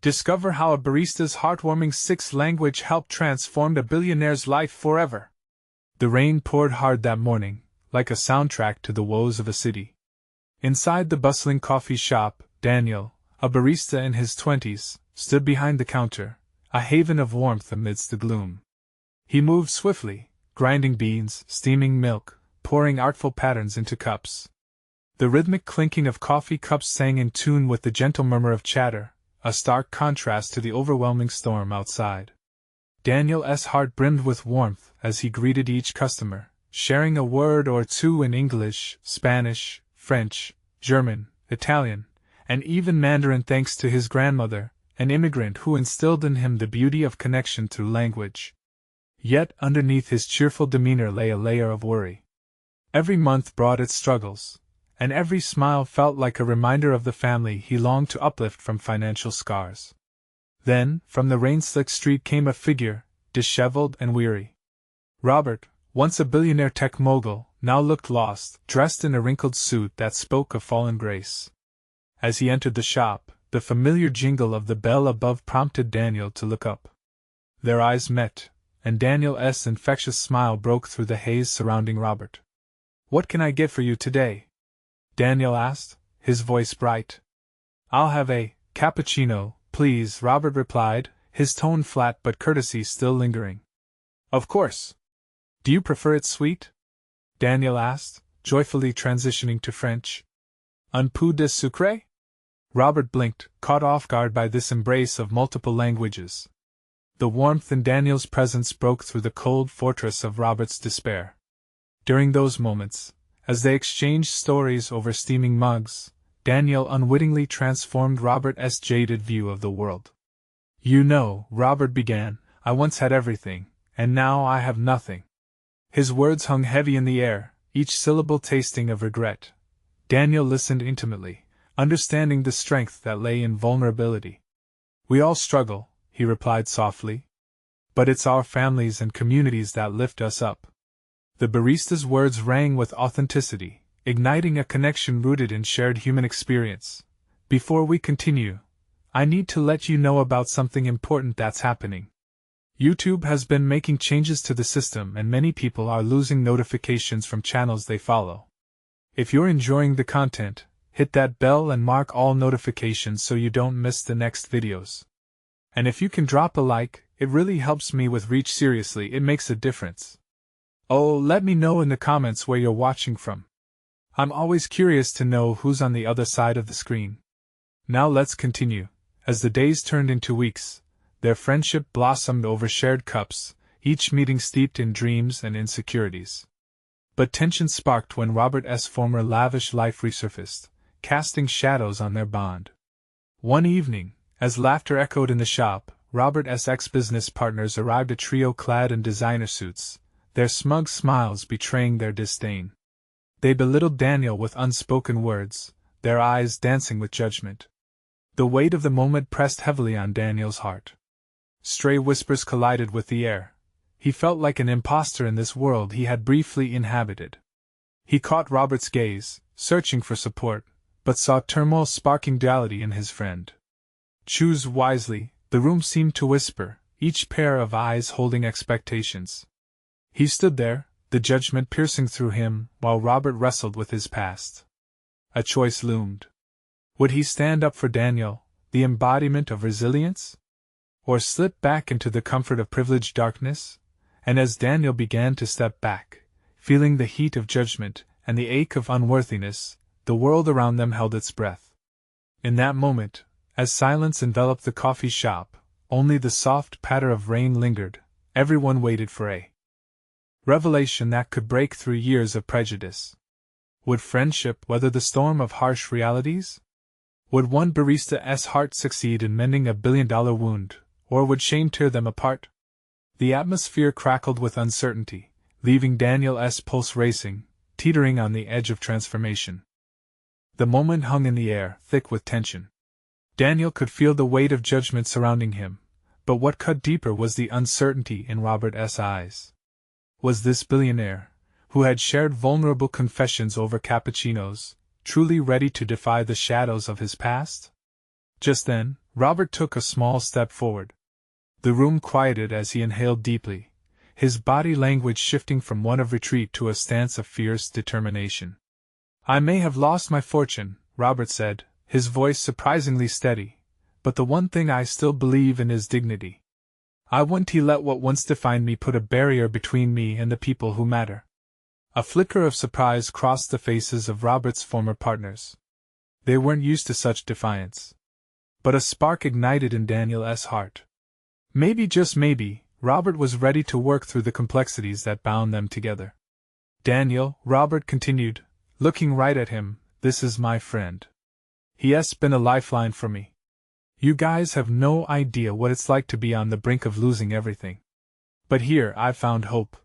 Discover how a barista's heartwarming sixth language helped transform a billionaire's life forever. The rain poured hard that morning, like a soundtrack to the woes of a city. Inside the bustling coffee shop, Daniel, a barista in his 20s, stood behind the counter, a haven of warmth amidst the gloom. He moved swiftly, grinding beans, steaming milk, pouring artful patterns into cups. The rhythmic clinking of coffee cups sang in tune with the gentle murmur of chatter, a stark contrast to the overwhelming storm outside. Daniel's heart brimmed with warmth as he greeted each customer, sharing a word or two in English, Spanish, French, German, Italian, and even Mandarin thanks to his grandmother, an immigrant who instilled in him the beauty of connection through language. Yet underneath his cheerful demeanor lay a layer of worry. Every month brought its struggles, and every smile felt like a reminder of the family he longed to uplift from financial scars. Then, from the rain-slicked street came a figure, disheveled and weary. Robert, once a billionaire tech mogul, now looked lost, dressed in a wrinkled suit that spoke of fallen grace. As he entered the shop, the familiar jingle of the bell above prompted Daniel to look up. Their eyes met, and Daniel's infectious smile broke through the haze surrounding Robert. "What can I get for you today?" Daniel asked, his voice bright. "I'll have a cappuccino, please," Robert replied, his tone flat but courtesy still lingering. "Of course. Do you prefer it sweet?" Daniel asked, joyfully transitioning to French. "Un peu de sucre?" Robert blinked, caught off guard by this embrace of multiple languages. The warmth in Daniel's presence broke through the cold fortress of Robert's despair. During those moments, as they exchanged stories over steaming mugs, Daniel unwittingly transformed Robert's jaded view of the world. "You know," Robert began, "I once had everything, and now I have nothing." His words hung heavy in the air, each syllable tasting of regret. Daniel listened intimately, understanding the strength that lay in vulnerability. "We all struggle," he replied softly. "But it's our families and communities that lift us up." The barista's words rang with authenticity, igniting a connection rooted in shared human experience. "Before we continue, I need to let you know about something important that's happening. YouTube has been making changes to the system and many people are losing notifications from channels they follow. If you're enjoying the content, hit that bell and mark all notifications so you don't miss the next videos. And if you can drop a like, it really helps me with reach. Seriously, it makes a difference. Oh, let me know in the comments where you're watching from. I'm always curious to know who's on the other side of the screen." Now let's continue. As the days turned into weeks, their friendship blossomed over shared cups, each meeting steeped in dreams and insecurities. But tension sparked when Robert's former lavish life resurfaced, casting shadows on their bond. One evening, as laughter echoed in the shop, Robert's ex-business partners arrived, a trio clad in designer suits, their smug smiles betraying their disdain. They belittled Daniel with unspoken words, their eyes dancing with judgment. The weight of the moment pressed heavily on Daniel's heart. Stray whispers collided with the air. He felt like an imposter in this world he had briefly inhabited. He caught Robert's gaze, searching for support, but saw turmoil sparking duality in his friend. "Choose wisely," the room seemed to whisper, each pair of eyes holding expectations. He stood there, the judgment piercing through him, while Robert wrestled with his past. A choice loomed. Would he stand up for Daniel, the embodiment of resilience? Or slip back into the comfort of privileged darkness? And as Daniel began to step back, feeling the heat of judgment and the ache of unworthiness, the world around them held its breath. In that moment, as silence enveloped the coffee shop, only the soft patter of rain lingered. Everyone waited for a revelation that could break through years of prejudice. Would friendship weather the storm of harsh realities? Would one barista's heart succeed in mending a billion-dollar wound, or would shame tear them apart? The atmosphere crackled with uncertainty, leaving Daniel's pulse racing, teetering on the edge of transformation. The moment hung in the air, thick with tension. Daniel could feel the weight of judgment surrounding him, but what cut deeper was the uncertainty in Robert's eyes. Was this billionaire, who had shared vulnerable confessions over cappuccinos, truly ready to defy the shadows of his past? Just then, Robert took a small step forward. The room quieted as he inhaled deeply, his body language shifting from one of retreat to a stance of fierce determination. "I may have lost my fortune," Robert said, his voice surprisingly steady, "but the one thing I still believe in is dignity. I wouldn't let what once defined me put a barrier between me and the people who matter." A flicker of surprise crossed the faces of Robert's former partners. They weren't used to such defiance. But a spark ignited in Daniel's heart. Maybe, just maybe, Robert was ready to work through the complexities that bound them together. "Daniel," Robert continued, looking right at him, "this is my friend. He has been a lifeline for me. You guys have no idea what it's like to be on the brink of losing everything. But here I've found hope."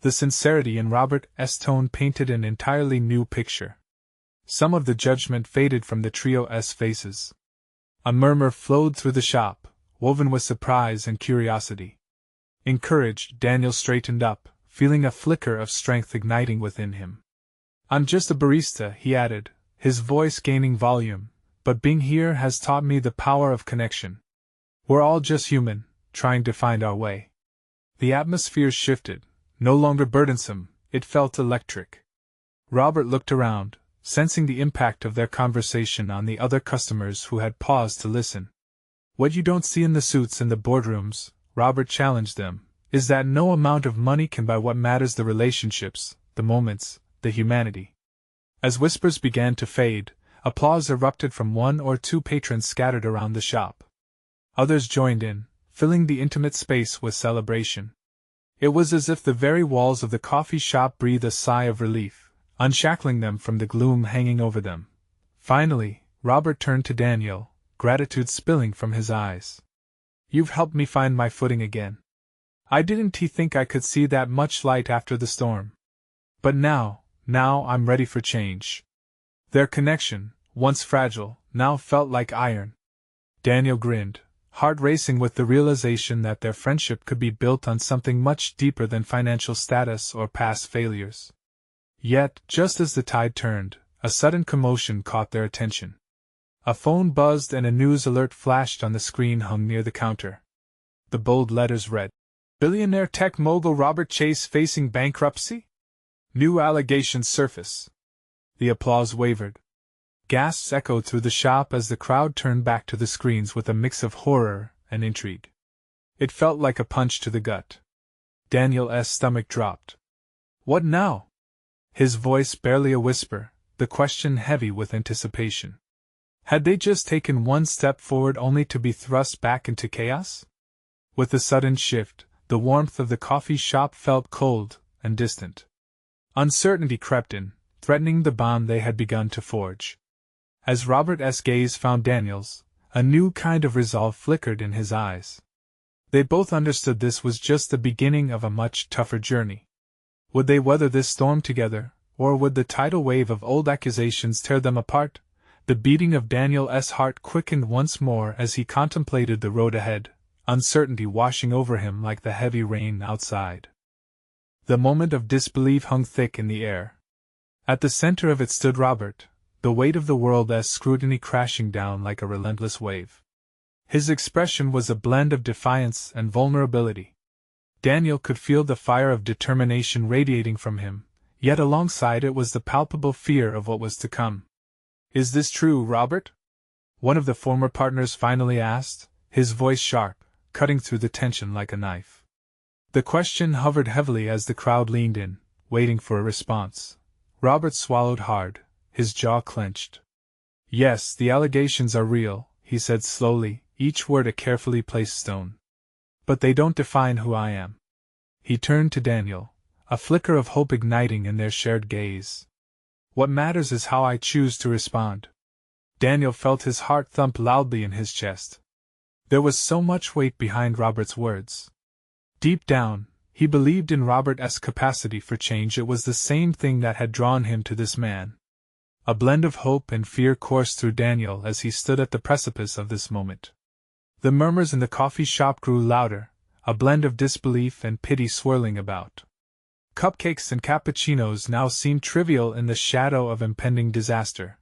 The sincerity in Robert's tone painted an entirely new picture. Some of the judgment faded from the trio's faces. A murmur flowed through the shop, woven with surprise and curiosity. Encouraged, Daniel straightened up, feeling a flicker of strength igniting within him. "I'm just a barista," he added, his voice gaining volume, "but being here has taught me the power of connection. We're all just human, trying to find our way." The atmosphere shifted, no longer burdensome, it felt electric. Robert looked around, sensing the impact of their conversation on the other customers who had paused to listen. "What you don't see in the suits in the boardrooms," Robert challenged them, "is that no amount of money can buy what matters: the relationships, the moments, the humanity." As whispers began to fade, applause erupted from one or two patrons scattered around the shop. Others joined in, filling the intimate space with celebration. It was as if the very walls of the coffee shop breathed a sigh of relief, unshackling them from the gloom hanging over them. Finally, Robert turned to Daniel, gratitude spilling from his eyes. "You've helped me find my footing again. I didn't think I could see that much light after the storm. But now I'm ready for change." Their connection, once fragile, now felt like iron. Daniel grinned, heart racing with the realization that their friendship could be built on something much deeper than financial status or past failures. Yet, just as the tide turned, a sudden commotion caught their attention. A phone buzzed and a news alert flashed on the screen hung near the counter. The bold letters read, "Billionaire tech mogul Robert Chase facing bankruptcy? New allegations surface." The applause wavered. Gasps echoed through the shop as the crowd turned back to the screens with a mix of horror and intrigue. It felt like a punch to the gut. Daniel's stomach dropped. "What now?" His voice barely a whisper, the question heavy with anticipation. Had they just taken one step forward only to be thrust back into chaos? With the sudden shift, the warmth of the coffee shop felt cold and distant. Uncertainty crept in, threatening the bond they had begun to forge. As Robert's gaze found Daniel's, a new kind of resolve flickered in his eyes. They both understood this was just the beginning of a much tougher journey. Would they weather this storm together, or would the tidal wave of old accusations tear them apart? The beating of Daniel's heart quickened once more as he contemplated the road ahead, uncertainty washing over him like the heavy rain outside. The moment of disbelief hung thick in the air. At the center of it stood Robert, the weight of the world's scrutiny crashing down like a relentless wave. His expression was a blend of defiance and vulnerability. Daniel could feel the fire of determination radiating from him, yet alongside it was the palpable fear of what was to come. "Is this true, Robert?" one of the former partners finally asked, his voice sharp, cutting through the tension like a knife. The question hovered heavily as the crowd leaned in, waiting for a response. Robert swallowed hard, his jaw clenched. "Yes, the allegations are real," he said slowly, each word a carefully placed stone. "But they don't define who I am." He turned to Daniel, a flicker of hope igniting in their shared gaze. "What matters is how I choose to respond." Daniel felt his heart thump loudly in his chest. There was so much weight behind Robert's words. Deep down, he believed in Robert's capacity for change. It was the same thing that had drawn him to this man. A blend of hope and fear coursed through Daniel as he stood at the precipice of this moment. The murmurs in the coffee shop grew louder, a blend of disbelief and pity swirling about. Cupcakes and cappuccinos now seemed trivial in the shadow of impending disaster.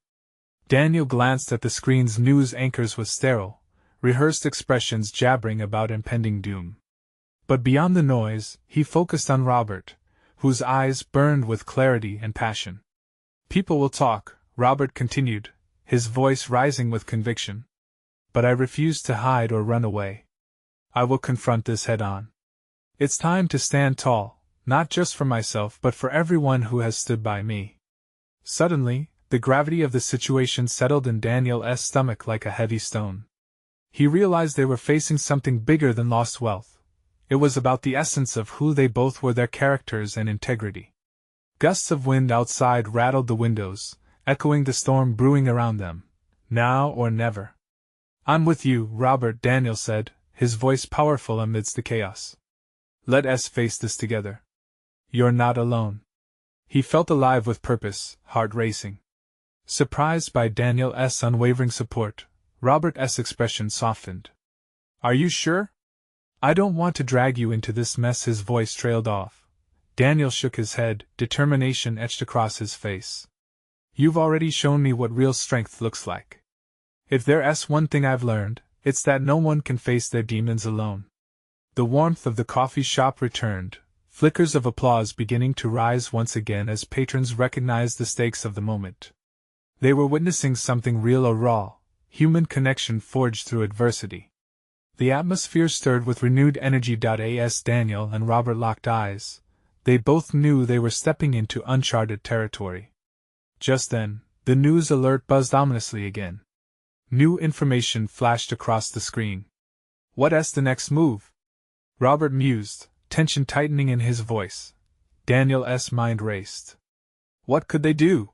Daniel glanced at the screen's news anchors with sterile, rehearsed expressions jabbering about impending doom. But beyond the noise, he focused on Robert, whose eyes burned with clarity and passion. People will talk, Robert continued, his voice rising with conviction. But I refuse to hide or run away. I will confront this head on. It's time to stand tall, not just for myself but for everyone who has stood by me. Suddenly, the gravity of the situation settled in Daniel's stomach like a heavy stone. He realized they were facing something bigger than lost wealth. It was about the essence of who they both were, their characters and integrity. Gusts of wind outside rattled the windows, echoing the storm brewing around them. Now or never. I'm with you, Robert, Daniel said, his voice powerful amidst the chaos. Let us face this together. You're not alone. He felt alive with purpose, heart racing. Surprised by Daniel's unwavering support, Robert's expression softened. Are you sure? I don't want to drag you into this mess, his voice trailed off. Daniel shook his head, determination etched across his face. You've already shown me what real strength looks like. If there's one thing I've learned, it's that no one can face their demons alone. The warmth of the coffee shop returned, flickers of applause beginning to rise once again as patrons recognized the stakes of the moment. They were witnessing something real or raw, human connection forged through adversity. The atmosphere stirred with renewed energy. As Daniel and Robert locked eyes, they both knew they were stepping into uncharted territory. Just then, the news alert buzzed ominously again. New information flashed across the screen. What's the next move? Robert mused, tension tightening in his voice. Daniel's mind raced. What could they do?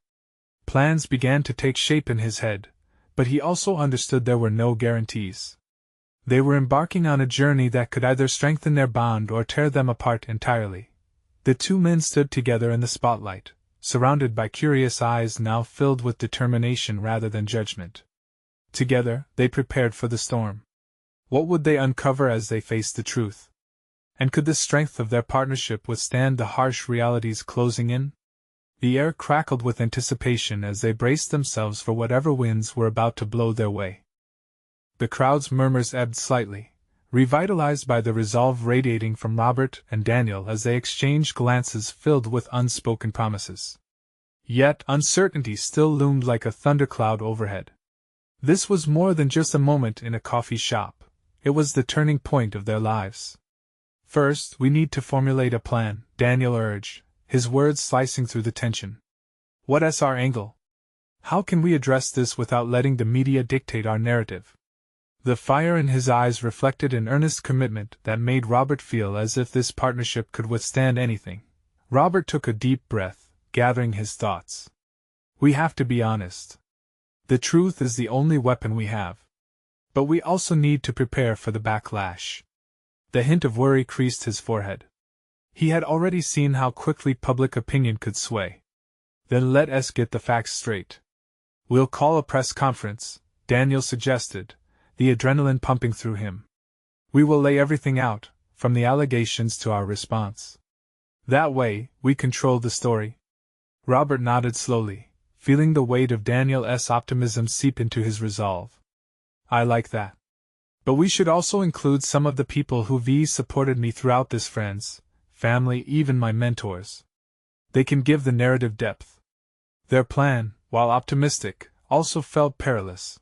Plans began to take shape in his head, but he also understood there were no guarantees. They were embarking on a journey that could either strengthen their bond or tear them apart entirely. The two men stood together in the spotlight, surrounded by curious eyes now filled with determination rather than judgment. Together, they prepared for the storm. What would they uncover as they faced the truth? And could the strength of their partnership withstand the harsh realities closing in? The air crackled with anticipation as they braced themselves for whatever winds were about to blow their way. The crowd's murmurs ebbed slightly, revitalized by the resolve radiating from Robert and Daniel as they exchanged glances filled with unspoken promises. Yet uncertainty still loomed like a thundercloud overhead. This was more than just a moment in a coffee shop, it was the turning point of their lives. First, we need to formulate a plan, Daniel urged, his words slicing through the tension. What's our angle? How can we address this without letting the media dictate our narrative? The fire in his eyes reflected an earnest commitment that made Robert feel as if this partnership could withstand anything. Robert took a deep breath, gathering his thoughts. We have to be honest. The truth is the only weapon we have. But we also need to prepare for the backlash. The hint of worry creased his forehead. He had already seen how quickly public opinion could sway. Then let us get the facts straight. We'll call a press conference, Daniel suggested, the adrenaline pumping through him. We will lay everything out, from the allegations to our response. That way, we control the story. Robert nodded slowly, feeling the weight of Daniel's optimism seep into his resolve. I like that. But we should also include some of the people who've supported me throughout this, friends, family, even my mentors. They can give the narrative depth. Their plan, while optimistic, also felt perilous.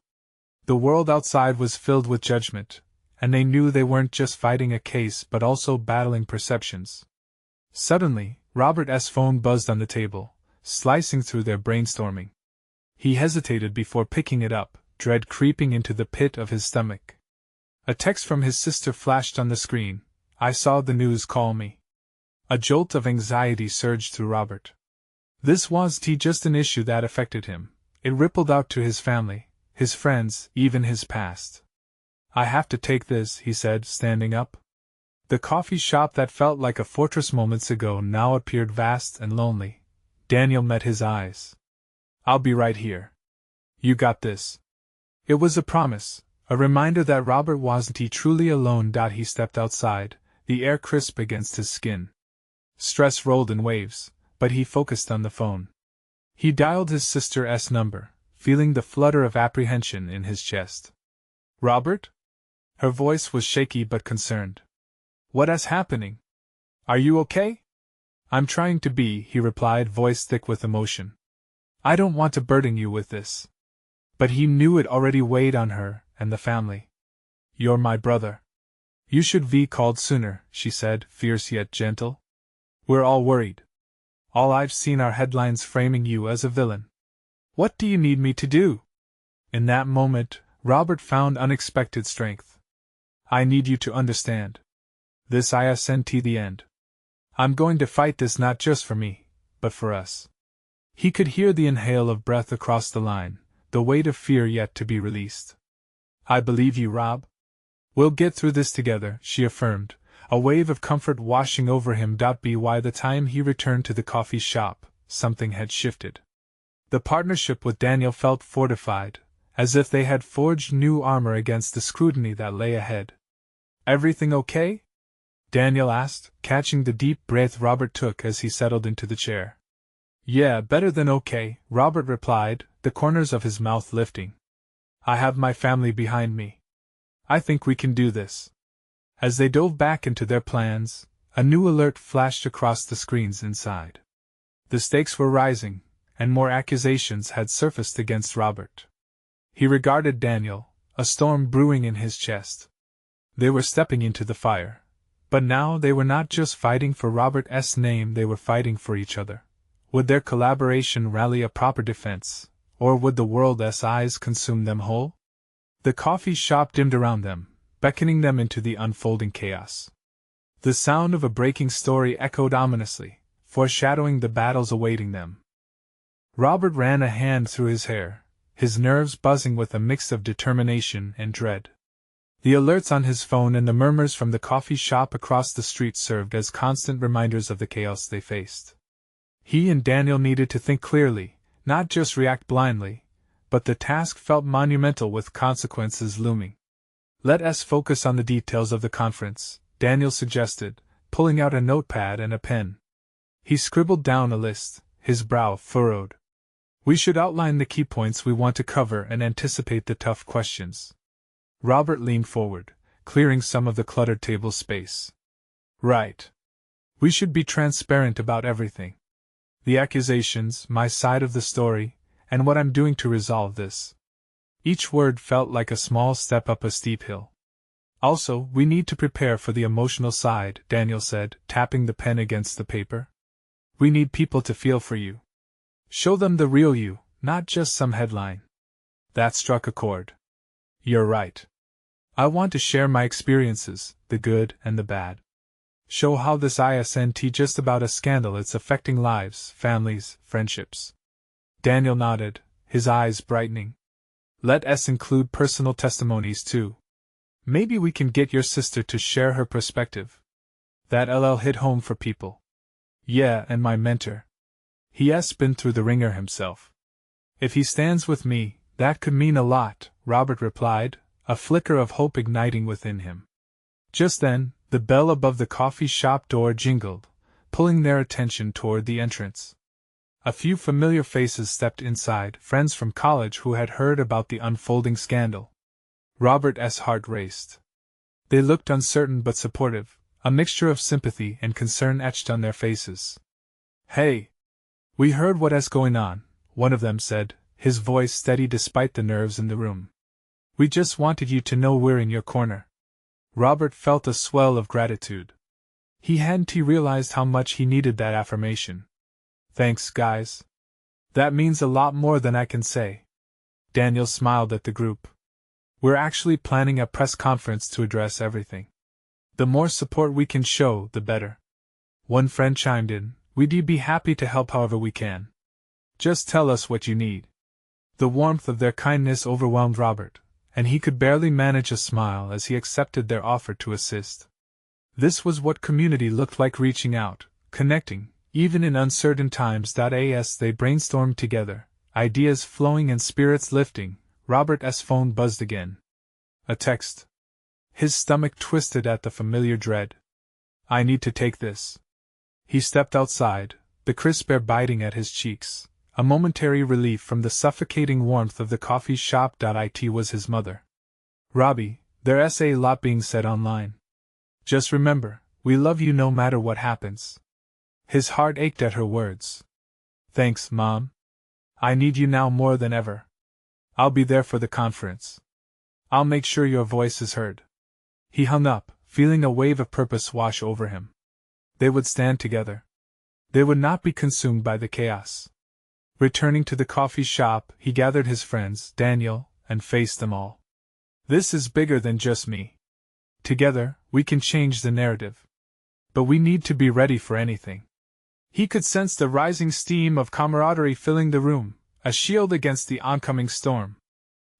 The world outside was filled with judgment, and they knew they weren't just fighting a case but also battling perceptions. Suddenly, Robert's phone buzzed on the table, slicing through their brainstorming. He hesitated before picking it up, dread creeping into the pit of his stomach. A text from his sister flashed on the screen. I saw the news, call me. A jolt of anxiety surged through Robert. This wasn't just an issue that affected him, it rippled out to his family, his friends, even his past. I have to take this, he said, standing up. The coffee shop that felt like a fortress moments ago now appeared vast and lonely. Daniel met his eyes. I'll be right here. You got this. It was a promise, a reminder that Robert wasn't truly alone. He stepped outside, the air crisp against his skin. Stress rolled in waves, but he focused on the phone. He dialed his sister's number, feeling the flutter of apprehension in his chest. Robert? Her voice was shaky but concerned. What is happening? Are you okay? I'm trying to be, he replied, voice thick with emotion. I don't want to burden you with this. But he knew it already weighed on her and the family. You're my brother. You should be called sooner, she said, fierce yet gentle. We're all worried. All I've seen are headlines framing you as a villain. What do you need me to do? In that moment, Robert found unexpected strength. I need you to understand. This isn't the end. I'm going to fight this not just for me, but for us. He could hear the inhale of breath across the line, the weight of fear yet to be released. I believe you, Rob. We'll get through this together, she affirmed, a wave of comfort washing over him. By the time he returned to the coffee shop, something had shifted. The partnership with Daniel felt fortified, as if they had forged new armor against the scrutiny that lay ahead. Everything okay? Daniel asked, catching the deep breath Robert took as he settled into the chair. Yeah, better than okay, Robert replied, the corners of his mouth lifting. I have my family behind me. I think we can do this. As they dove back into their plans, a new alert flashed across the screens inside. The stakes were rising, and more accusations had surfaced against Robert. He regarded Daniel, a storm brewing in his chest. They were stepping into the fire. But now they were not just fighting for Robert's name, they were fighting for each other. Would their collaboration rally a proper defense, or would the world's eyes consume them whole? The coffee shop dimmed around them, beckoning them into the unfolding chaos. The sound of a breaking story echoed ominously, foreshadowing the battles awaiting them. Robert ran a hand through his hair, his nerves buzzing with a mix of determination and dread. The alerts on his phone and the murmurs from the coffee shop across the street served as constant reminders of the chaos they faced. He and Daniel needed to think clearly, not just react blindly, but the task felt monumental with consequences looming. Let us focus on the details of the conference, Daniel suggested, pulling out a notepad and a pen. He scribbled down a list, his brow furrowed. We should outline the key points we want to cover and anticipate the tough questions. Robert leaned forward, clearing some of the cluttered table space. Right. We should be transparent about everything. The accusations, my side of the story, and what I'm doing to resolve this. Each word felt like a small step up a steep hill. Also, we need to prepare for the emotional side, Daniel said, tapping the pen against the paper. We need people to feel for you. Show them the real you, not just some headline. That struck a chord. You're right. I want to share my experiences, the good and the bad. Show how this isn't just about a scandal, it's affecting lives, families, friendships. Daniel nodded, his eyes brightening. Let us include personal testimonies too. Maybe we can get your sister to share her perspective. That hit home for people. Yeah, and my mentor. He's been through the ringer himself. If he stands with me, that could mean a lot, Robert replied, a flicker of hope igniting within him. Just then, the bell above the coffee shop door jingled, pulling their attention toward the entrance. A few familiar faces stepped inside, friends from college who had heard about the unfolding scandal. Robert's heart raced. They looked uncertain but supportive, a mixture of sympathy and concern etched on their faces. Hey! We heard what's going on, one of them said, his voice steady despite the nerves in the room. We just wanted you to know we're in your corner. Robert felt a swell of gratitude. He hadn't realized how much he needed that affirmation. Thanks, guys. That means a lot more than I can say. Daniel smiled at the group. We're actually planning a press conference to address everything. The more support we can show, the better. One friend chimed in, we'd be happy to help however we can. Just tell us what you need. The warmth of their kindness overwhelmed Robert, and he could barely manage a smile as he accepted their offer to assist. This was what community looked like, reaching out, connecting, even in uncertain times. As they brainstormed together, ideas flowing and spirits lifting, Robert's phone buzzed again. A text. His stomach twisted at the familiar dread. I need to take this. He stepped outside, the crisp air biting at his cheeks, a momentary relief from the suffocating warmth of the coffee shop. It was his mother. Robbie, There's a lot being said online. Just remember, we love you no matter what happens. His heart ached at her words. Thanks, Mom. I need you now more than ever. I'll be there for the conference. I'll make sure your voice is heard. He hung up, feeling a wave of purpose wash over him. They would stand together. They would not be consumed by the chaos. Returning to the coffee shop, he gathered his friends, Daniel, and faced them all. This is bigger than just me. Together, we can change the narrative. But we need to be ready for anything. He could sense the rising steam of camaraderie filling the room, a shield against the oncoming storm.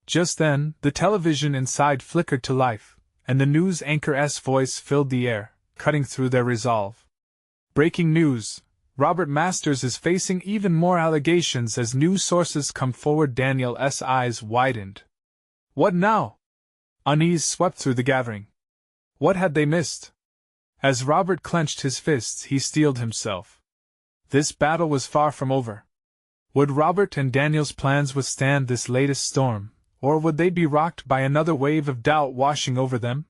Just then, the television inside flickered to life, and the news anchor's voice filled the air, cutting through their resolve. Breaking news! Robert Masters is facing even more allegations as news sources come forward. Daniel's eyes widened. What now? Unease swept through the gathering. What had they missed? As Robert clenched his fists, he steeled himself. This battle was far from over. Would Robert and Daniel's plans withstand this latest storm, or would they be rocked by another wave of doubt washing over them?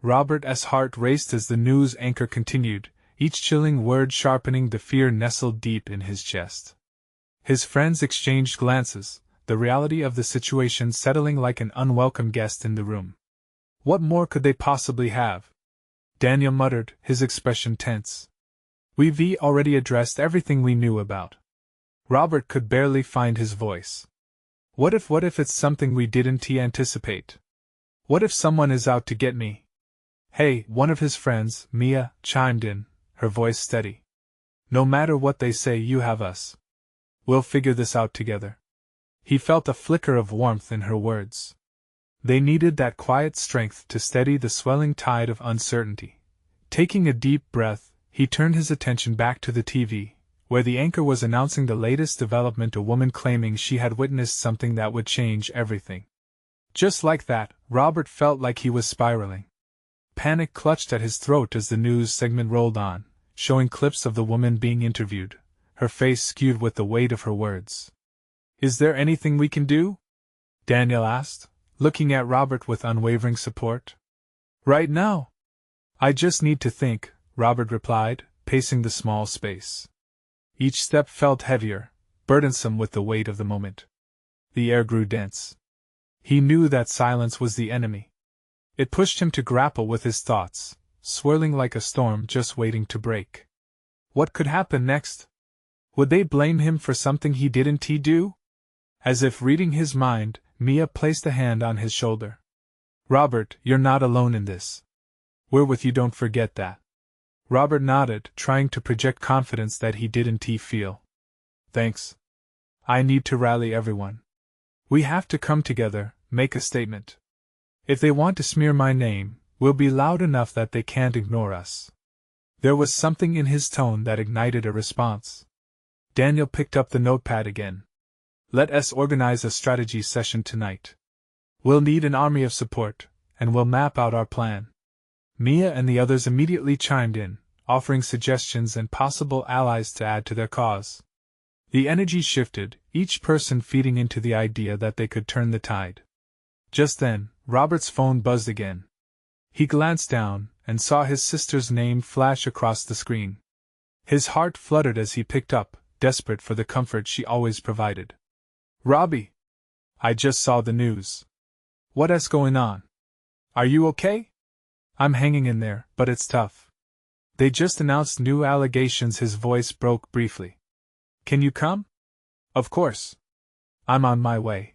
Robert's heart raced as the news anchor continued, each chilling word sharpening the fear nestled deep in his chest. His friends exchanged glances, the reality of the situation settling like an unwelcome guest in the room. What more could they possibly have? Daniel muttered, his expression tense. We've already addressed everything we knew about. Robert could barely find his voice. What if it's something we didn't anticipate? What if someone is out to get me? Hey, one of his friends, Mia, chimed in, her voice steady. No matter what they say, you have us. We'll figure this out together. He felt a flicker of warmth in her words. They needed that quiet strength to steady the swelling tide of uncertainty. Taking a deep breath, he turned his attention back to the TV, where the anchor was announcing the latest development, a woman claiming she had witnessed something that would change everything. Just like that, Robert felt like he was spiraling. Panic clutched at his throat as the news segment rolled on, showing clips of the woman being interviewed, her face skewed with the weight of her words. Is there anything we can do? Daniel asked, looking at Robert with unwavering support. Right now? I just need to think, Robert replied, pacing the small space. Each step felt heavier, burdensome with the weight of the moment. The air grew dense. He knew that silence was the enemy. It pushed him to grapple with his thoughts, swirling like a storm just waiting to break. What could happen next? Would they blame him for something he didn't do? As if reading his mind, Mia placed a hand on his shoulder. Robert, you're not alone in this. We're with you, don't forget that. Robert nodded, trying to project confidence that he didn't feel. Thanks. I need to rally everyone. We have to come together, make a statement. If they want to smear my name, we'll be loud enough that they can't ignore us. There was something in his tone that ignited a response. Daniel picked up the notepad again. Let us organize a strategy session tonight. We'll need an army of support, and we'll map out our plan. Mia and the others immediately chimed in, offering suggestions and possible allies to add to their cause. The energy shifted, each person feeding into the idea that they could turn the tide. Just then, Robert's phone buzzed again. He glanced down and saw his sister's name flash across the screen. His heart fluttered as he picked up, desperate for the comfort she always provided. Robbie! I just saw the news. What's going on? Are you okay? I'm hanging in there, but it's tough. They just announced new allegations. His voice broke briefly. Can you come? Of course. I'm on my way.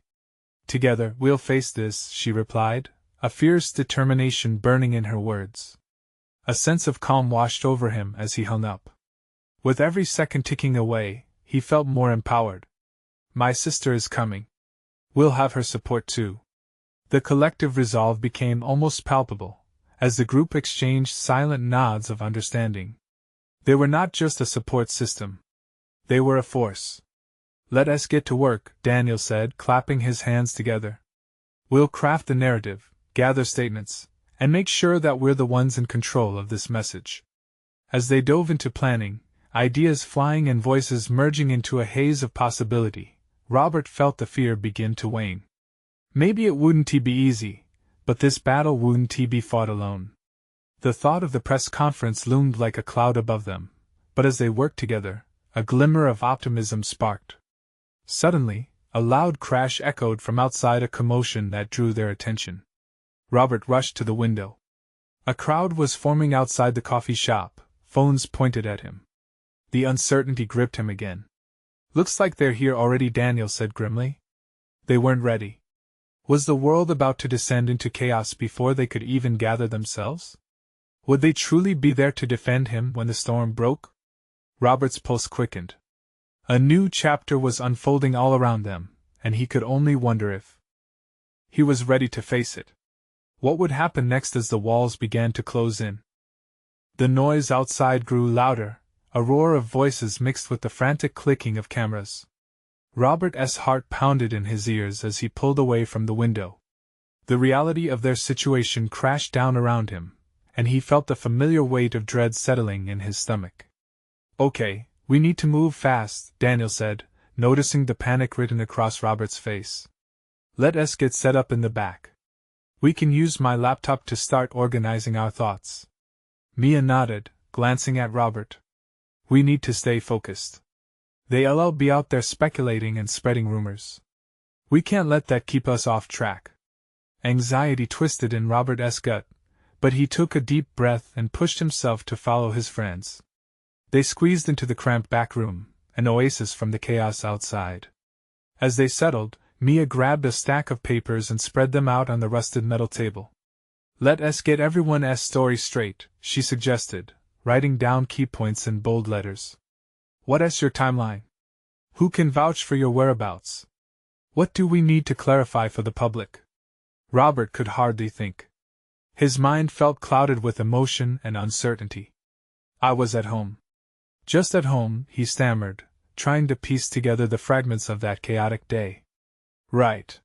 Together, we'll face this, she replied, a fierce determination burning in her words. A sense of calm washed over him as he hung up. With every second ticking away, he felt more empowered. My sister is coming. We'll have her support too. The collective resolve became almost palpable, as the group exchanged silent nods of understanding. They were not just a support system. They were a force. Let us get to work, Daniel said, clapping his hands together. We'll craft the narrative, gather statements, and make sure that we're the ones in control of this message. As they dove into planning, ideas flying and voices merging into a haze of possibility, Robert felt the fear begin to wane. Maybe it wouldn't be easy, But this battle wouldn't be fought alone. The thought of the press conference loomed like a cloud above them, but as they worked together, a glimmer of optimism sparked. Suddenly, a loud crash echoed from outside, a commotion that drew their attention. Robert rushed to the window. A crowd was forming outside the coffee shop, phones pointed at him. The uncertainty gripped him again. "Looks like they're here already," Daniel said grimly. They weren't ready. Was the world about to descend into chaos before they could even gather themselves? Would they truly be there to defend him when the storm broke? Robert's pulse quickened. A new chapter was unfolding all around them, and he could only wonder if he was ready to face it. What would happen next as the walls began to close in? The noise outside grew louder, a roar of voices mixed with the frantic clicking of cameras. Robert's heart pounded in his ears as he pulled away from the window. The reality of their situation crashed down around him, and he felt the familiar weight of dread settling in his stomach. "Okay, we need to move fast," Daniel said, noticing the panic written across Robert's face. "Let us get set up in the back. We can use my laptop to start organizing our thoughts." Mia nodded, glancing at Robert. "We need to stay focused. They'll be out there speculating and spreading rumors. We can't let that keep us off track." Anxiety twisted in Robert's gut, but he took a deep breath and pushed himself to follow his friends. They squeezed into the cramped back room, an oasis from the chaos outside. As they settled, Mia grabbed a stack of papers and spread them out on the rusted metal table. "Let us get everyone's story straight," she suggested, writing down key points in bold letters. "What's your timeline? Who can vouch for your whereabouts? What do we need to clarify for the public?" Robert could hardly think. His mind felt clouded with emotion and uncertainty. "I was at home. Just at home," he stammered, trying to piece together the fragments of that chaotic day. "Right.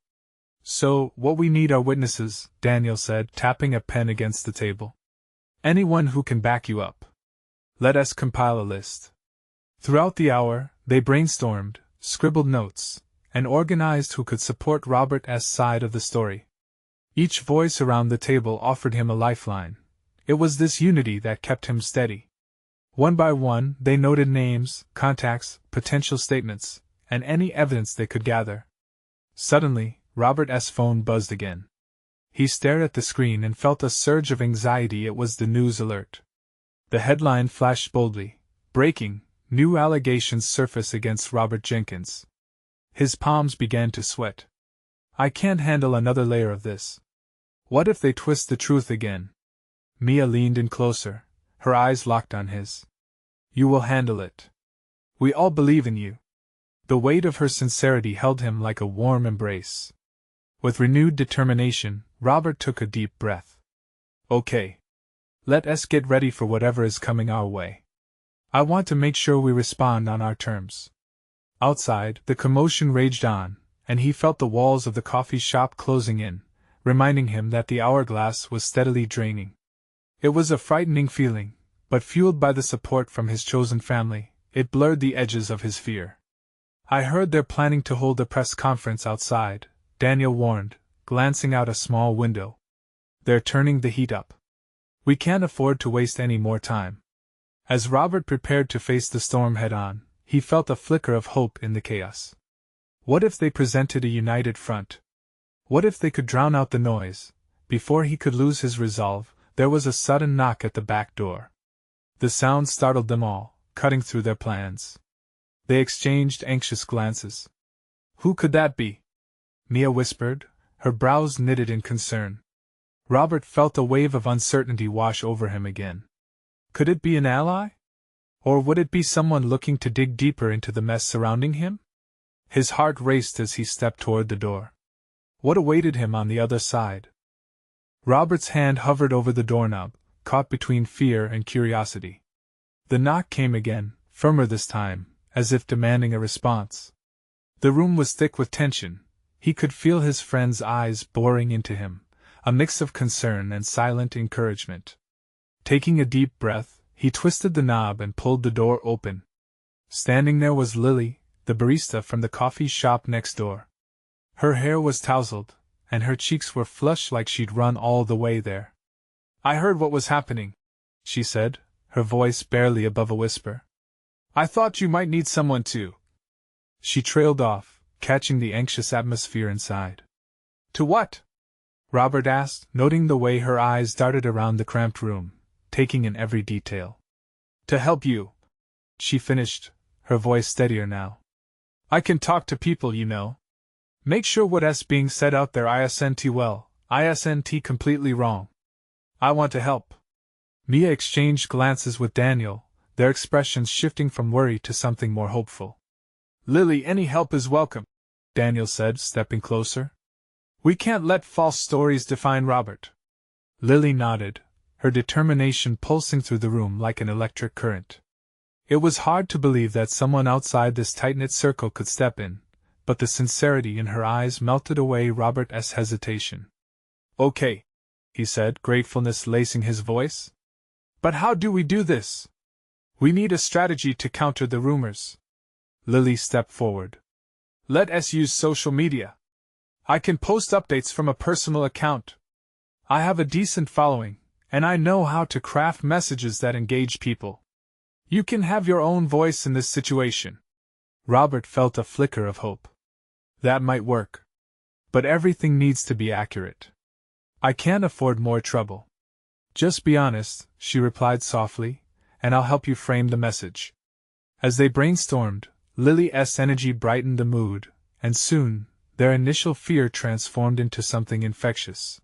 So, what we need are witnesses," Daniel said, tapping a pen against the table. "Anyone who can back you up. Let us compile a list." Throughout the hour, they brainstormed, scribbled notes, and organized who could support Robert's side of the story. Each voice around the table offered him a lifeline. It was this unity that kept him steady. One by one, they noted names, contacts, potential statements, and any evidence they could gather. Suddenly, Robert's phone buzzed again. He stared at the screen and felt a surge of anxiety. It was the news alert. The headline flashed boldly: "Breaking, new allegations surface against Robert Jenkins." His palms began to sweat. "I can't handle another layer of this. What if they twist the truth again?" Mia leaned in closer, her eyes locked on his. "You will handle it. We all believe in you." The weight of her sincerity held him like a warm embrace. With renewed determination, Robert took a deep breath. "Okay. Let us get ready for whatever is coming our way. I want to make sure we respond on our terms." Outside, the commotion raged on, and he felt the walls of the coffee shop closing in, reminding him that the hourglass was steadily draining. It was a frightening feeling, but fueled by the support from his chosen family, it blurred the edges of his fear. "I heard they're planning to hold a press conference outside," Daniel warned, glancing out a small window. "They're turning the heat up. We can't afford to waste any more time." As Robert prepared to face the storm head-on, he felt a flicker of hope in the chaos. What if they presented a united front? What if they could drown out the noise? Before he could lose his resolve, there was a sudden knock at the back door. The sound startled them all, cutting through their plans. They exchanged anxious glances. "Who could that be?" Mia whispered, her brows knitted in concern. Robert felt a wave of uncertainty wash over him again. Could it be an ally? Or would it be someone looking to dig deeper into the mess surrounding him? His heart raced as he stepped toward the door. What awaited him on the other side? Robert's hand hovered over the doorknob, caught between fear and curiosity. The knock came again, firmer this time, as if demanding a response. The room was thick with tension. He could feel his friend's eyes boring into him, a mix of concern and silent encouragement. Taking a deep breath, he twisted the knob and pulled the door open. Standing there was Lily, the barista from the coffee shop next door. Her hair was tousled, and her cheeks were flushed like she'd run all the way there. "I heard what was happening," she said, her voice barely above a whisper. "I thought you might need someone to—" She trailed off, catching the anxious atmosphere inside. "To what?" Robert asked, noting the way her eyes darted around the cramped room, taking in every detail. "To help you," she finished, her voice steadier now. "I can talk to people, you know. Make sure what's being said out there isn't well, isn't completely wrong. I want to help." Mia exchanged glances with Daniel, their expressions shifting from worry to something more hopeful. "Lily, any help is welcome," Daniel said, stepping closer. "We can't let false stories define Robert." Lily nodded, her determination pulsing through the room like an electric current. It was hard to believe that someone outside this tight-knit circle could step in, but the sincerity in her eyes melted away Robert's hesitation. "Okay," he said, gratefulness lacing his voice. "But how do we do this? We need a strategy to counter the rumors." Lily stepped forward. "Let us use social media. I can post updates from a personal account. I have a decent following, and I know how to craft messages that engage people. You can have your own voice in this situation." Robert felt a flicker of hope. That might work. But everything needs to be accurate. "I can't afford more trouble." "Just be honest," she replied softly, "and I'll help you frame the message." As they brainstormed, Lily's energy brightened the mood, and soon, their initial fear transformed into something infectious.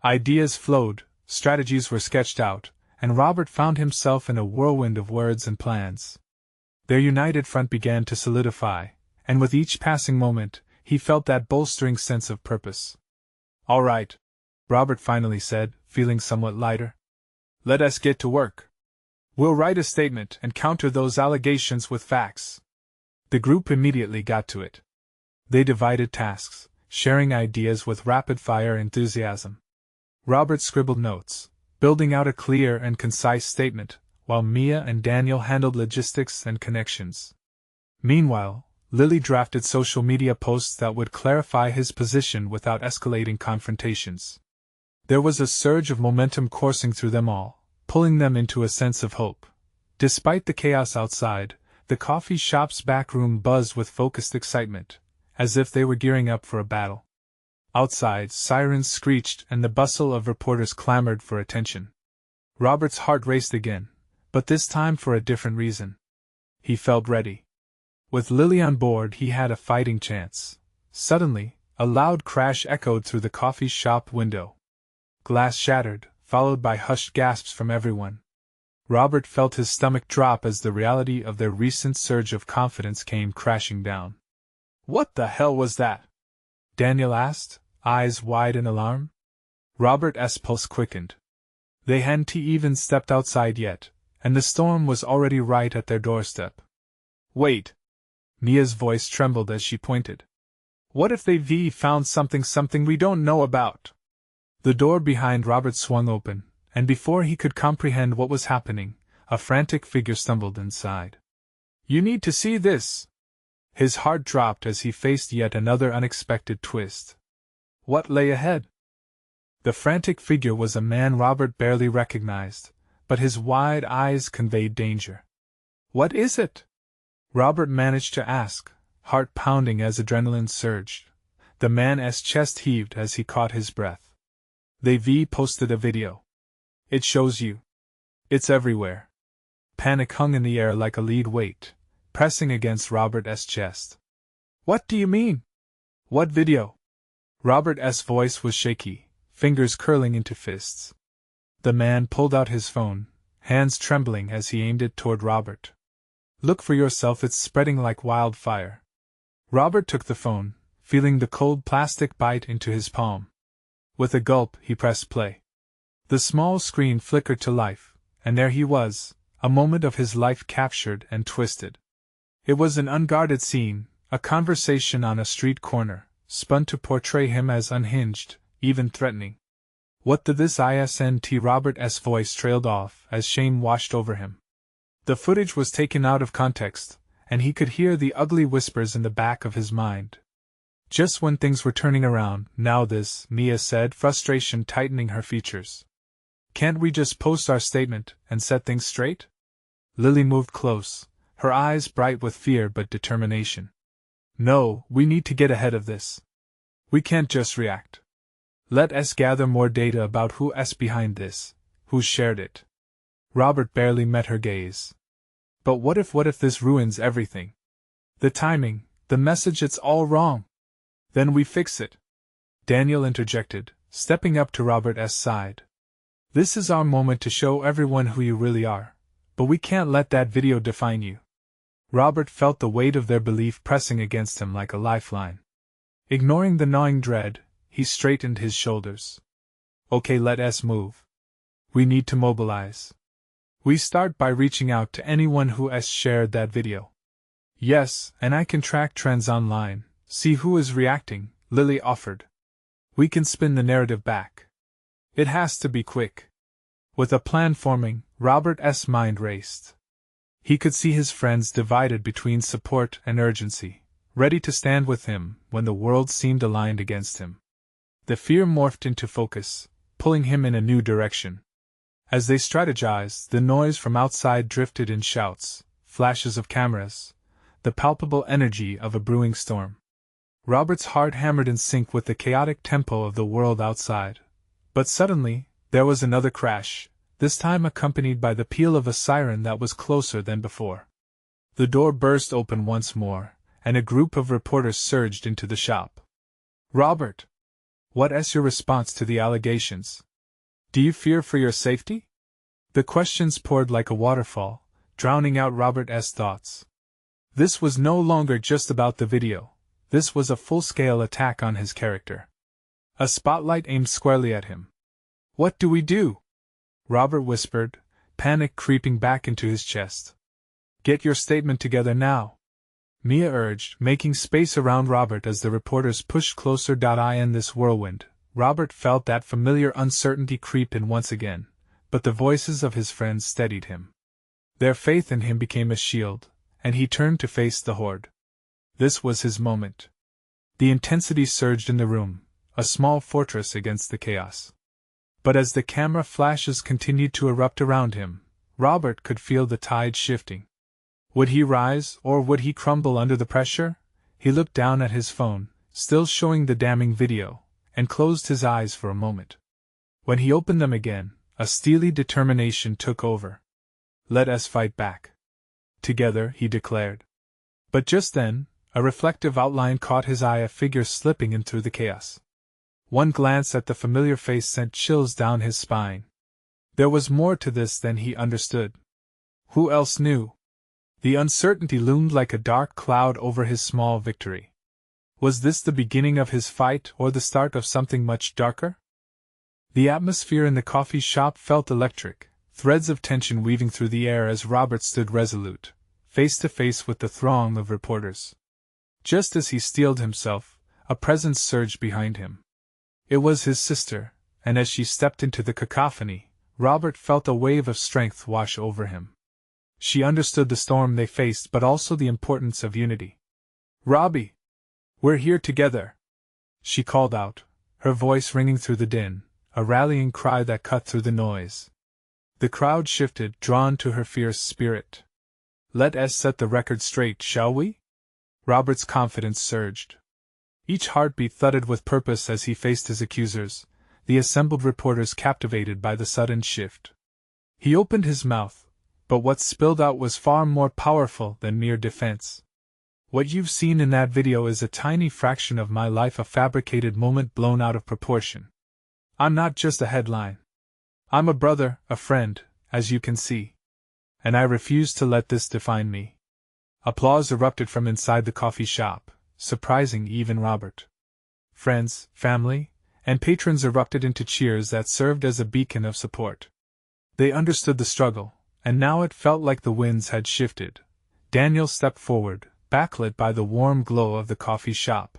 Ideas flowed, strategies were sketched out, and Robert found himself in a whirlwind of words and plans. Their united front began to solidify, and with each passing moment, he felt that bolstering sense of purpose. "All right," Robert finally said, feeling somewhat lighter. "Let us get to work. We'll write a statement and counter those allegations with facts." The group immediately got to it. They divided tasks, sharing ideas with rapid-fire enthusiasm. Robert scribbled notes, building out a clear and concise statement, while Mia and Daniel handled logistics and connections. Meanwhile, Lily drafted social media posts that would clarify his position without escalating confrontations. There was a surge of momentum coursing through them all, pulling them into a sense of hope. Despite the chaos outside, the coffee shop's back room buzzed with focused excitement, as if they were gearing up for a battle. Outside, sirens screeched and the bustle of reporters clamored for attention. Robert's heart raced again, but this time for a different reason. He felt ready. With Lily on board, he had a fighting chance. Suddenly, a loud crash echoed through the coffee shop window. Glass shattered, followed by hushed gasps from everyone. Robert felt his stomach drop as the reality of their recent surge of confidence came crashing down. "What the hell was that?" Daniel asked, eyes wide in alarm. Robert's pulse quickened. They hadn't even stepped outside yet, and the storm was already right at their doorstep. "Wait!" Mia's voice trembled as she pointed. "What if they've found something we don't know about?" The door behind Robert swung open, and before he could comprehend what was happening, a frantic figure stumbled inside. "You need to see this!" His heart dropped as he faced yet another unexpected twist. What lay ahead? The frantic figure was a man Robert barely recognized, but his wide eyes conveyed danger. "What is it?" Robert managed to ask, heart pounding as adrenaline surged. The man's chest heaved as he caught his breath. They've posted a video. "It shows you." "It's everywhere." Panic hung in the air like a lead weight, pressing against Robert's chest. "What do you mean?" "What video?" Robert's voice was shaky, fingers curling into fists. The man pulled out his phone, hands trembling as he aimed it toward Robert. "Look for yourself, it's spreading like wildfire." Robert took the phone, feeling the cold plastic bite into his palm. With a gulp, he pressed play. The small screen flickered to life, and there he was, a moment of his life captured and twisted. It was an unguarded scene, a conversation on a street corner, spun to portray him as unhinged, even threatening. "What did this isn't?" Robert's voice trailed off as shame washed over him. The footage was taken out of context, and he could hear the ugly whispers in the back of his mind. Just when things were turning around, now this, Mia said, frustration tightening her features. Can't we just post our statement and set things straight? Lily moved close, her eyes bright with fear but determination. No, we need to get ahead of this. We can't just react. Let us gather more data about who's behind this, who shared it. Robert barely met her gaze. But what if this ruins everything? The timing, the message, it's all wrong. Then we fix it. Daniel interjected, stepping up to Robert's side. This is our moment to show everyone who you really are, but we can't let that video define you. Robert felt the weight of their belief pressing against him like a lifeline. Ignoring the gnawing dread, he straightened his shoulders. Okay, let us move. We need to mobilize. We start by reaching out to anyone who has shared that video. Yes, and I can track trends online, see who is reacting, Lily offered. We can spin the narrative back. It has to be quick. With a plan forming, Robert's mind raced. He could see his friends divided between support and urgency, ready to stand with him when the world seemed aligned against him. The fear morphed into focus, pulling him in a new direction. As they strategized, the noise from outside drifted in shouts, flashes of cameras, the palpable energy of a brewing storm. Robert's heart hammered in sync with the chaotic tempo of the world outside. But suddenly, there was another crash, this time accompanied by the peal of a siren that was closer than before. The door burst open once more, and a group of reporters surged into the shop. Robert! What's your response to the allegations? Do you fear for your safety? The questions poured like a waterfall, drowning out Robert's thoughts. This was no longer just about the video, this was a full-scale attack on his character. A spotlight aimed squarely at him. What do we do? Robert whispered, panic creeping back into his chest. Get your statement together now. Mia urged, making space around Robert as the reporters pushed closer. In this whirlwind, Robert felt that familiar uncertainty creep in once again, but the voices of his friends steadied him. Their faith in him became a shield, and he turned to face the horde. This was his moment. The intensity surged in the room, a small fortress against the chaos. But as the camera flashes continued to erupt around him, Robert could feel the tide shifting. Would he rise, or would he crumble under the pressure? He looked down at his phone, still showing the damning video, and closed his eyes for a moment. When he opened them again, a steely determination took over. Let us fight back. Together, he declared. But just then, a reflective outline caught his eye, a figure slipping in through the chaos. One glance at the familiar face sent chills down his spine. There was more to this than he understood. Who else knew? The uncertainty loomed like a dark cloud over his small victory. Was this the beginning of his fight or the start of something much darker? The atmosphere in the coffee shop felt electric, threads of tension weaving through the air as Robert stood resolute, face to face with the throng of reporters. Just as he steeled himself, a presence surged behind him. It was his sister, and as she stepped into the cacophony, Robert felt a wave of strength wash over him. She understood the storm they faced but also the importance of unity. Robbie! We're here together! She called out, her voice ringing through the din, a rallying cry that cut through the noise. The crowd shifted, drawn to her fierce spirit. Let us set the record straight, shall we? Robert's confidence surged. Each heartbeat thudded with purpose as he faced his accusers, the assembled reporters captivated by the sudden shift. He opened his mouth, but what spilled out was far more powerful than mere defense. What you've seen in that video is a tiny fraction of my life, a fabricated moment blown out of proportion. I'm not just a headline. I'm a brother, a friend, as you can see. And I refuse to let this define me. Applause erupted from inside the coffee shop, surprising even Robert. Friends, family, and patrons erupted into cheers that served as a beacon of support. They understood the struggle, and now it felt like the winds had shifted. Daniel stepped forward, backlit by the warm glow of the coffee shop.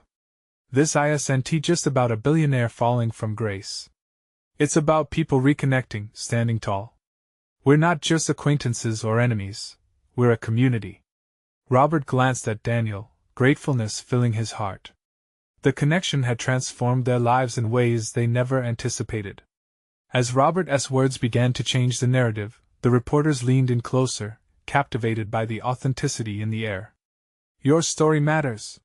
This isn't just about a billionaire falling from grace. It's about people reconnecting, standing tall. We're not just acquaintances or enemies, we're a community. Robert glanced at Daniel, gratefulness filling his heart. The connection had transformed their lives in ways they never anticipated. As Robert's words began to change the narrative, the reporters leaned in closer, captivated by the authenticity in the air. "Your story matters,"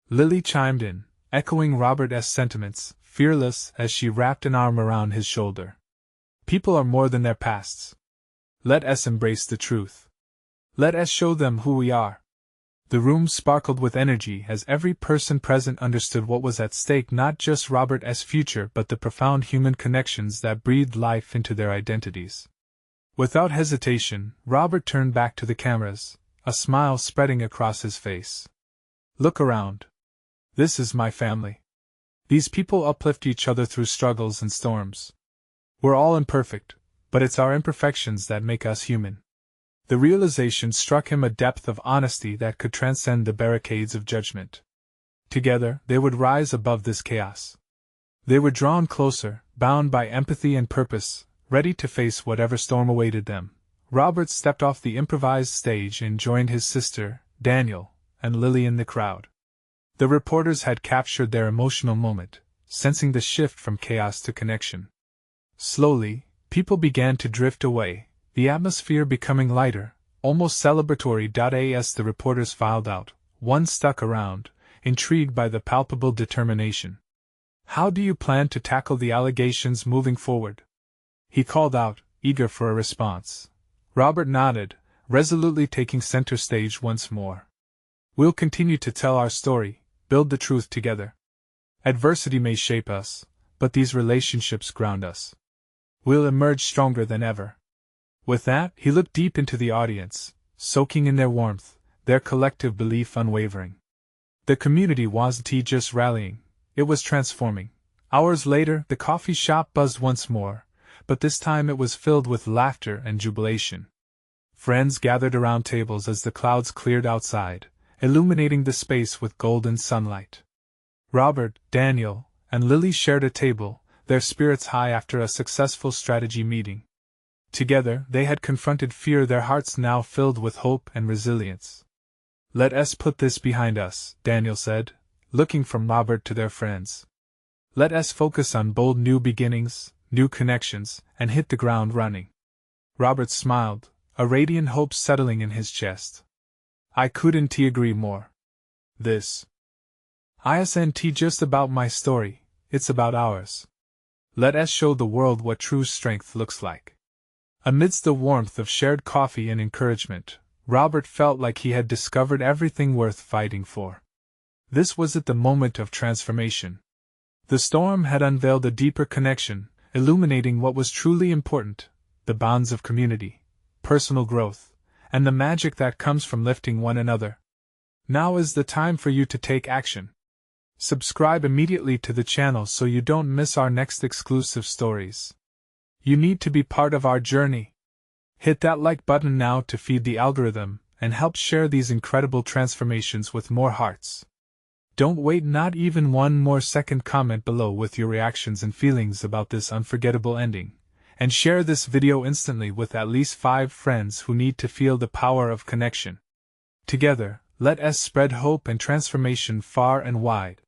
Lily chimed in, echoing Robert's sentiments, fearless as she wrapped an arm around his shoulder. "People are more than their pasts. Let us embrace the truth. Let us show them who we are." The room sparkled with energy as every person present understood what was at stake, not just Robert's future but the profound human connections that breathed life into their identities. Without hesitation, Robert turned back to the cameras, a smile spreading across his face. "Look around. This is my family. These people uplift each other through struggles and storms. We're all imperfect, but it's our imperfections that make us human." The realization struck him a depth of honesty that could transcend the barricades of judgment. Together, they would rise above this chaos. They were drawn closer, bound by empathy and purpose, ready to face whatever storm awaited them. Robert stepped off the improvised stage and joined his sister, Daniel, and Lily in the crowd. The reporters had captured their emotional moment, sensing the shift from chaos to connection. Slowly, people began to drift away, the atmosphere becoming lighter, almost celebratory. As the reporters filed out, one stuck around, intrigued by the palpable determination. "How do you plan to tackle the allegations moving forward?" he called out, eager for a response. Robert nodded, resolutely taking center stage once more. "We'll continue to tell our story, build the truth together. Adversity may shape us, but these relationships ground us. We'll emerge stronger than ever." With that, he looked deep into the audience, soaking in their warmth, their collective belief unwavering. The community wasn't just rallying, it was transforming. Hours later, the coffee shop buzzed once more, but this time it was filled with laughter and jubilation. Friends gathered around tables as the clouds cleared outside, illuminating the space with golden sunlight. Robert, Daniel, and Lily shared a table, their spirits high after a successful strategy meeting. Together, they had confronted fear, their hearts now filled with hope and resilience. "Let us put this behind us," Daniel said, looking from Robert to their friends. "Let us focus on bold new beginnings, new connections, and hit the ground running." Robert smiled, a radiant hope settling in his chest. "I couldn't agree more. This isn't just about my story, it's about ours. Let us show the world what true strength looks like." Amidst the warmth of shared coffee and encouragement, Robert felt like he had discovered everything worth fighting for. This was at the moment of transformation. The storm had unveiled a deeper connection, illuminating what was truly important: the bonds of community, personal growth, and the magic that comes from lifting one another. Now is the time for you to take action. Subscribe immediately to the channel so you don't miss our next exclusive stories. You need to be part of our journey. Hit that like button now to feed the algorithm and help share these incredible transformations with more hearts. Don't wait not even one more second. Comment below with your reactions and feelings about this unforgettable ending, and share this video instantly with at least 5 friends who need to feel the power of connection. Together, let us spread hope and transformation far and wide.